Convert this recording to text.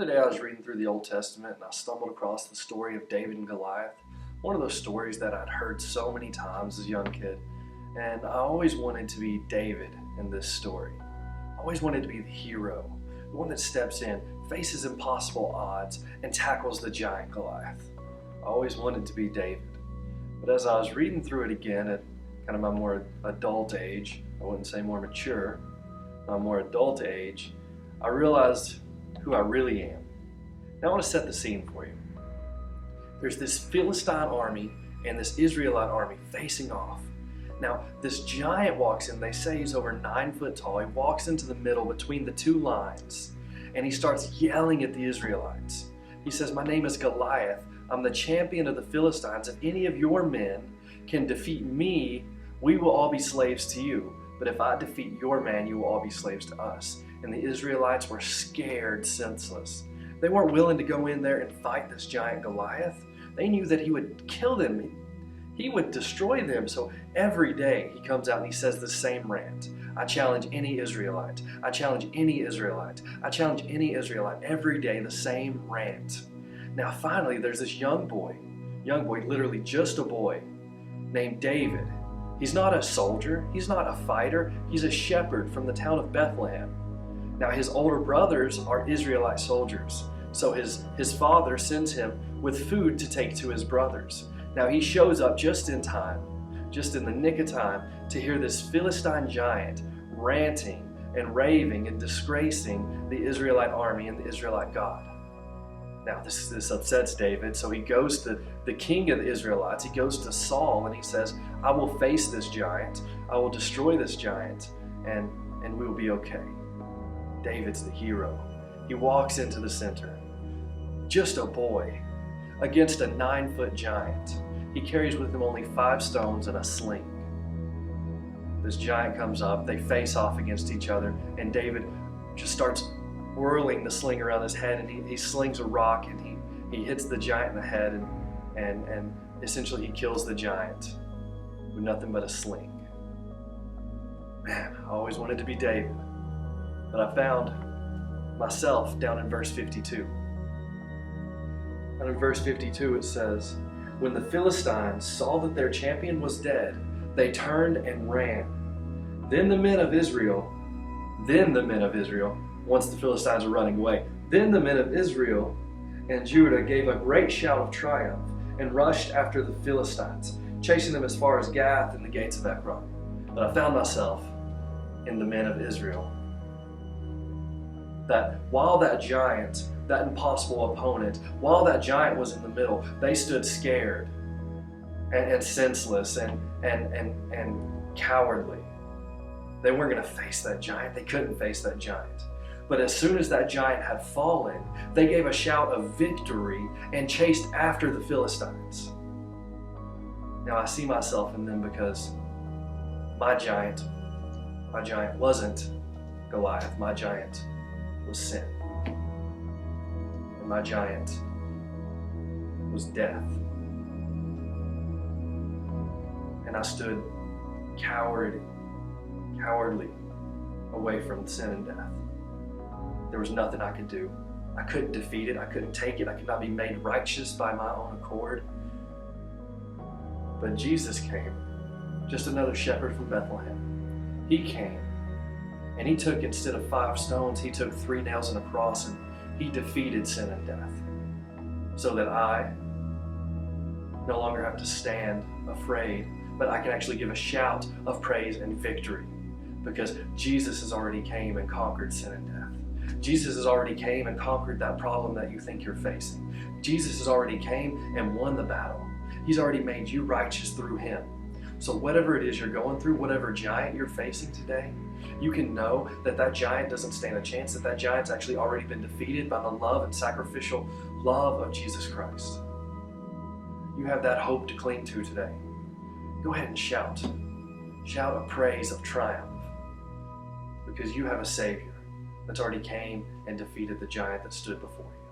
other day I was reading through the Old Testament and I stumbled across the story of David and Goliath. One of those stories that I'd heard so many times as a young kid. And I always wanted to be David in this story. I always wanted to be the hero, the one that steps in, faces impossible odds, and tackles the giant Goliath. I always wanted to be David. But as I was reading through it again at kind of my more adult age, I wouldn't say more mature, my more adult age, I realized who I really am. Now I want to set the scene for you. There's this Philistine army and this Israelite army facing off. Now this giant walks in, they say he's over 9 foot tall. He walks into the middle between the two lines and he starts yelling at the Israelites. He says, "My name is Goliath. I'm the champion of the Philistines. If any of your men can defeat me, we will all be slaves to you. But if I defeat your man, you will all be slaves to us." And the Israelites were scared senseless. They weren't willing to go in there and fight this giant Goliath. They knew that he would kill them. He would destroy them. So every day he comes out and he says the same rant. "I challenge any Israelite. I challenge any Israelite. I challenge any Israelite." Every day the same rant. Now finally there's this young boy, literally just a boy, named David. He's not a soldier, he's not a fighter, he's a shepherd from the town of Bethlehem. Now his older brothers are Israelite soldiers, so his father sends him with food to take to his brothers. Now he shows up just in time, just in the nick of time, to hear this Philistine giant ranting and raving and disgracing the Israelite army and the Israelite God. Now this upsets David, so he goes to the king of the Israelites, he goes to Saul and he says, "I will face this giant, I will destroy this giant, and we will be okay." David's the hero. He walks into the center, just a boy, against a 9-foot giant. He carries with him only 5 stones and a sling. This giant comes up, they face off against each other, and David just starts whirling the sling around his head, and he slings a rock and he hits the giant in the head, and essentially he kills the giant with nothing but a sling. Man, I always wanted to be David, but I found myself down in verse 52. And in verse 52 it says, "When the Philistines saw that their champion was dead, they turned and ran. Then the men of Israel, once the Philistines were running away, then the men of Israel and Judah gave a great shout of triumph and rushed after the Philistines, chasing them as far as Gath and the gates of Ekron." But I found myself in the men of Israel. That while that giant, that impossible opponent, while that giant was in the middle, they stood scared and senseless and cowardly. They weren't going to face that giant. They couldn't face that giant. But as soon as that giant had fallen, they gave a shout of victory and chased after the Philistines. Now I see myself in them because my giant wasn't Goliath. My giant was sin. And my giant was death. And I stood cowardly away from sin and death. There was nothing I could do. I couldn't defeat it. I couldn't take it. I could not be made righteous by my own accord. But Jesus came, just another shepherd from Bethlehem. He came, and he took, instead of 5 stones, he took 3 nails and a cross, and he defeated sin and death, so that I no longer have to stand afraid, but I can actually give a shout of praise and victory, because Jesus has already came and conquered sin and death. Jesus has already came and conquered that problem that you think you're facing. Jesus has already came and won the battle. He's already made you righteous through him. So whatever it is you're going through, whatever giant you're facing today, you can know that that giant doesn't stand a chance, that that giant's actually already been defeated by the love and sacrificial love of Jesus Christ. You have that hope to cling to today. Go ahead and shout. Shout a praise of triumph, because you have a Savior that's already came and defeated the giant that stood before you.